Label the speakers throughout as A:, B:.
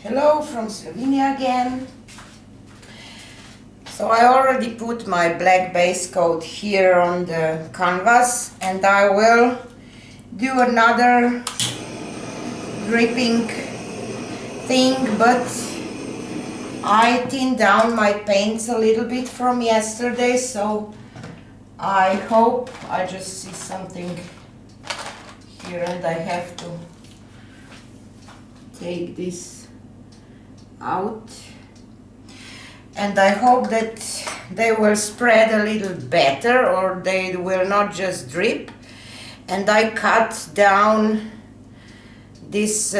A: Hello from Slovenia again. So I already put my black base coat here on the canvas, and I will do another dripping thing, but I thinned down my paints a little bit from yesterday, so I hope I just see something here and I have to take this out, and I hope that they will spread a little better or they will not just drip. And I cut down this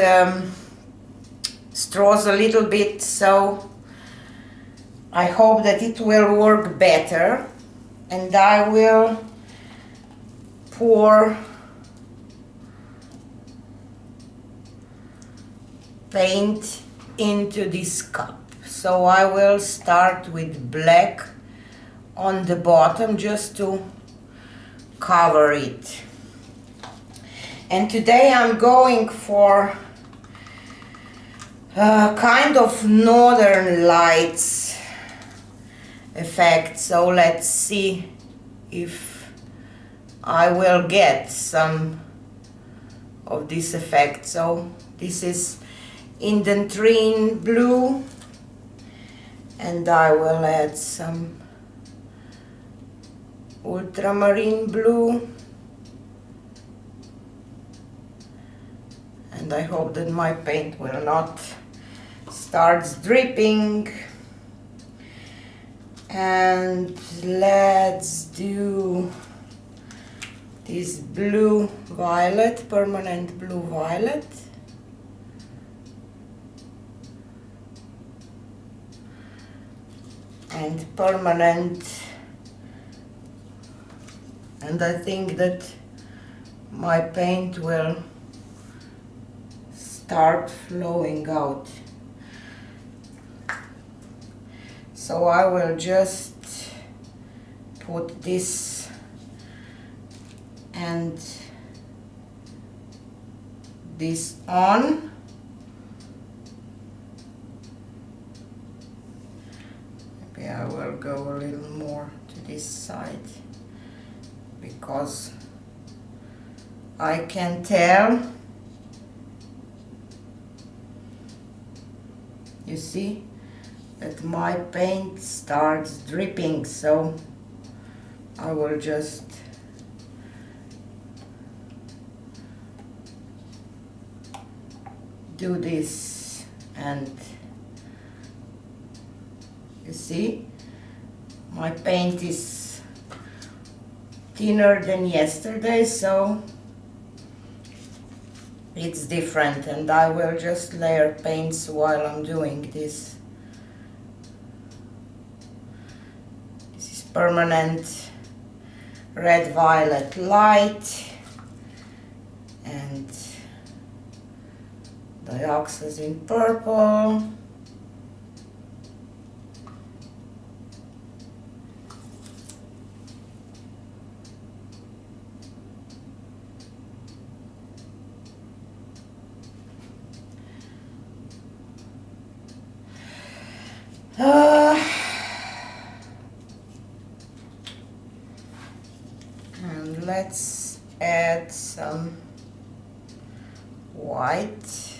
A: straws a little bit, so I hope that it will work better. And I will pour paint into this cup. So I will start with black on the bottom just to cover it. And today I'm going for a kind of northern lights effect. So let's see if I will get some of this effect. So this is indathrene blue, and I will add some ultramarine blue, and I hope that my paint will not start dripping. And let's do this blue violet, permanent blue violet. And permanent, and I think that my paint will start flowing out. So I will just put this and this on. Maybe I will go a little more to this side because I can tell, you see, that my paint starts dripping, so I will just do this, and you see, my paint is thinner than yesterday, so it's different, and I will just layer paints while I'm doing this. This is permanent red violet light and dioxazine purple. And let's add some white.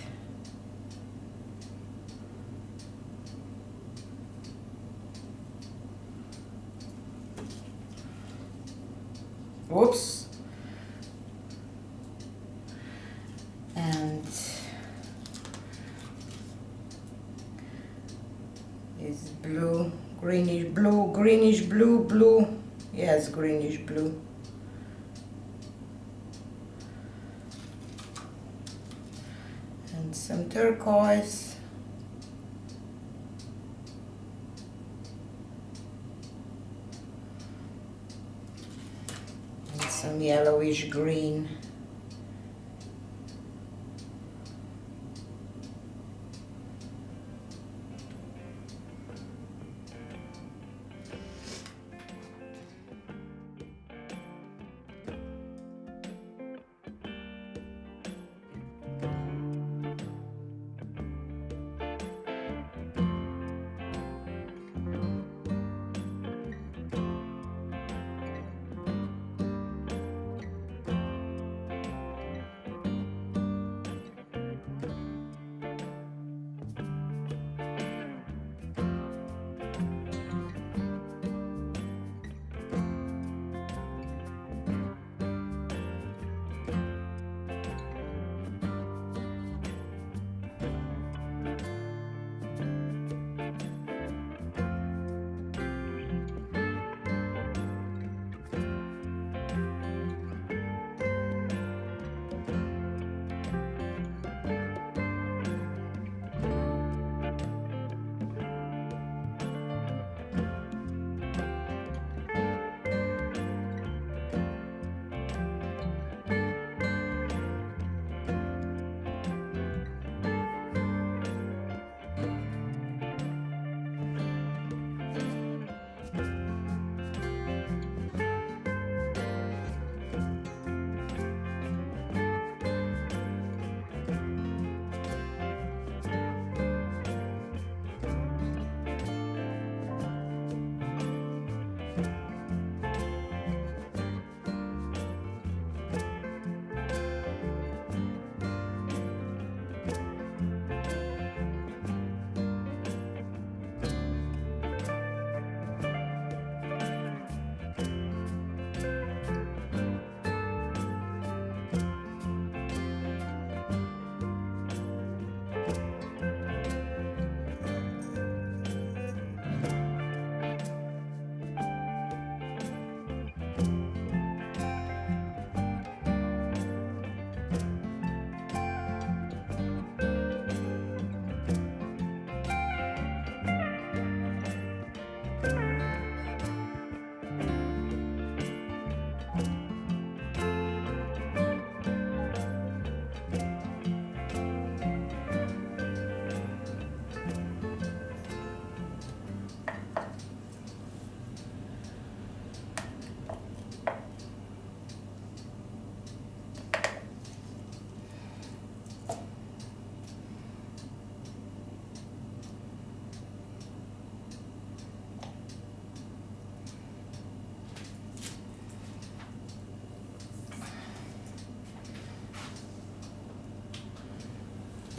A: Whoops. And is blue, greenish blue, blue. Yes, greenish blue. And some turquoise. And some yellowish green.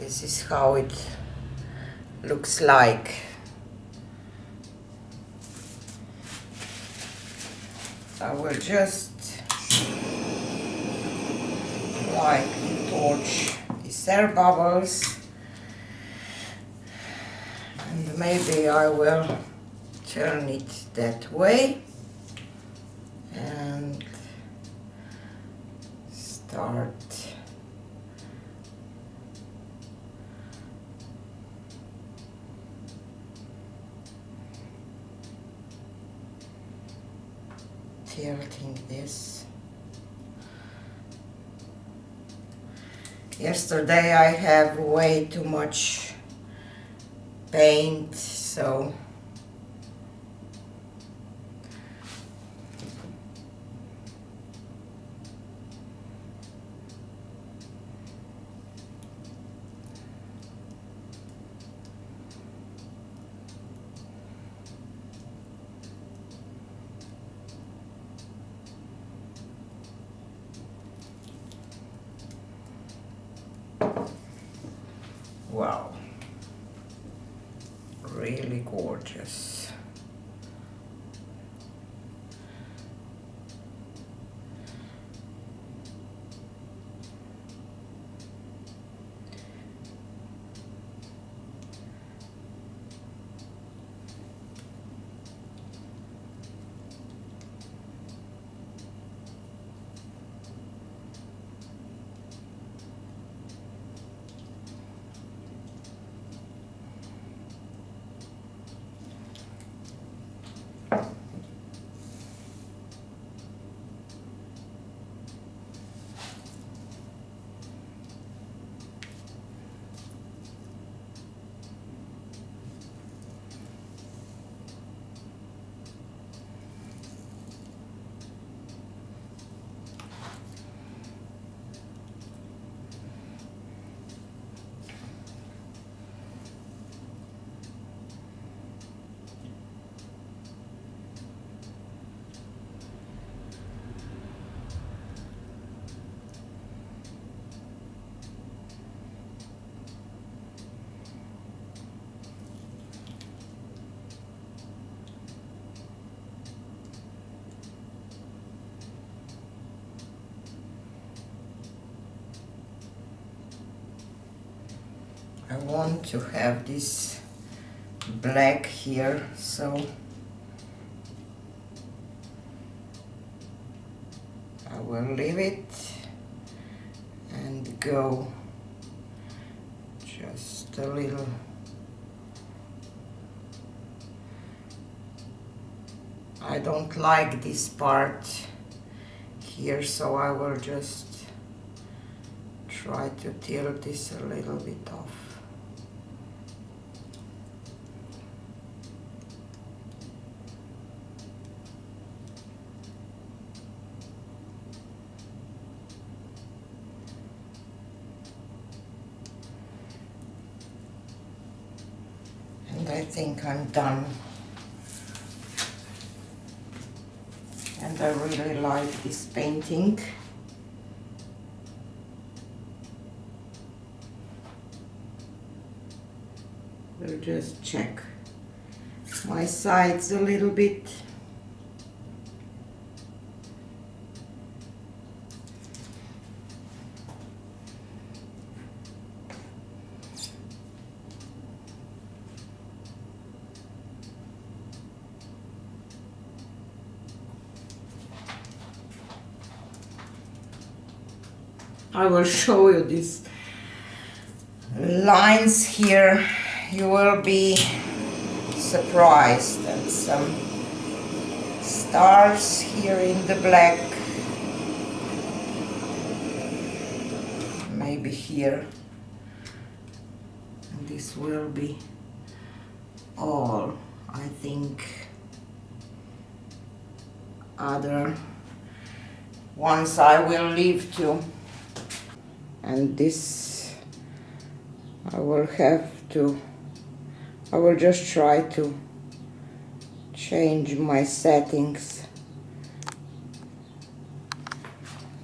A: This is how it looks like. I will just lightly torch these air bubbles, and maybe I will turn it that way and start tilting this. Yesterday I have way too much paint, so wow, really gorgeous. I want to have this black here, so I will leave it and go just a little. I don't like this part here, so I will just try to tilt this a little bit off. And I think I'm done. And I really like this painting. We'll just check my sides a little bit. I will show you these lines here. You will be surprised. And some stars here in the black. Maybe here. And this will be all, I think. Other ones I will leave too. And this I will just try to change my settings.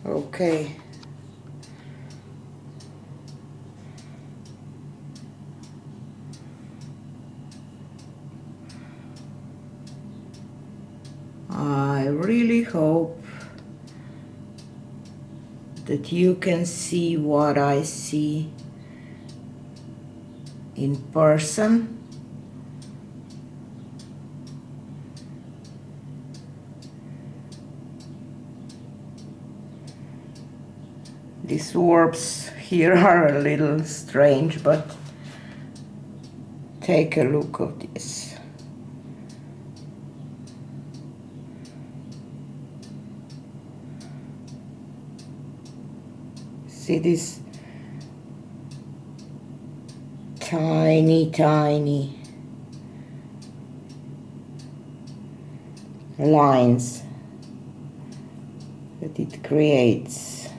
A: Okay. I really hope that you can see what I see in person. These warps here are a little strange, but take a look at this. See this tiny lines that it creates.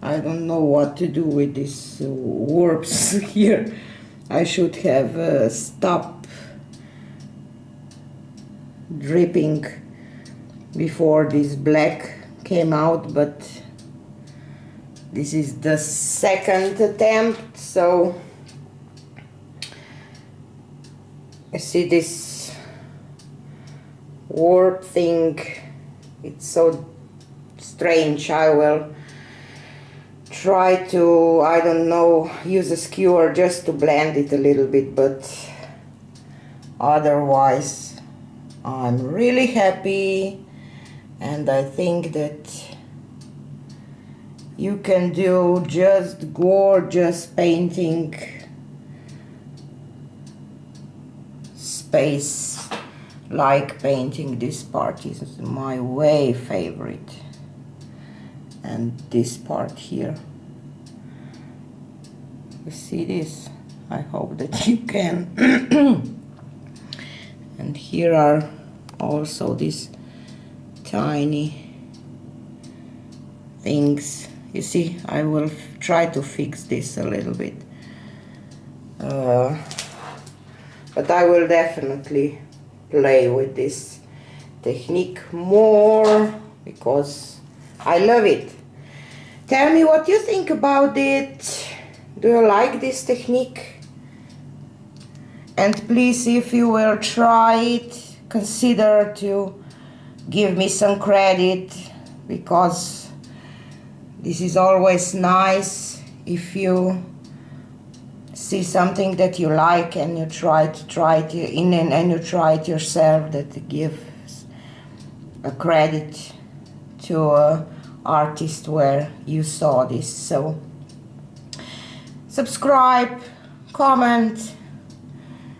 A: I don't know what to do with these warps here. I should have stopped dripping before this black came out, but this is the second attempt, so you see this warp thing, it's so strange. I will try to, I don't know, use a skewer just to blend it a little bit, but otherwise I'm really happy, and I think that you can do just gorgeous painting space like painting. This part is my way favorite, and this part here, you see this? I hope that you can. And here are also these tiny things. You see, I will try to fix this a little bit, but I will definitely play with this technique more because I love it. Tell me what you think about it. Do you like this technique? And please, if you will try it, consider to give me some credit, because this is always nice if you see something that you like and you try it and you try it yourself, that gives a credit to an artist where you saw this. So subscribe, comment,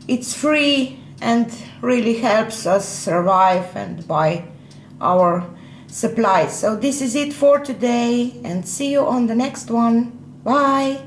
A: it's free and really helps us survive and buy our supplies. So this is it for today, and see you on the next one. Bye.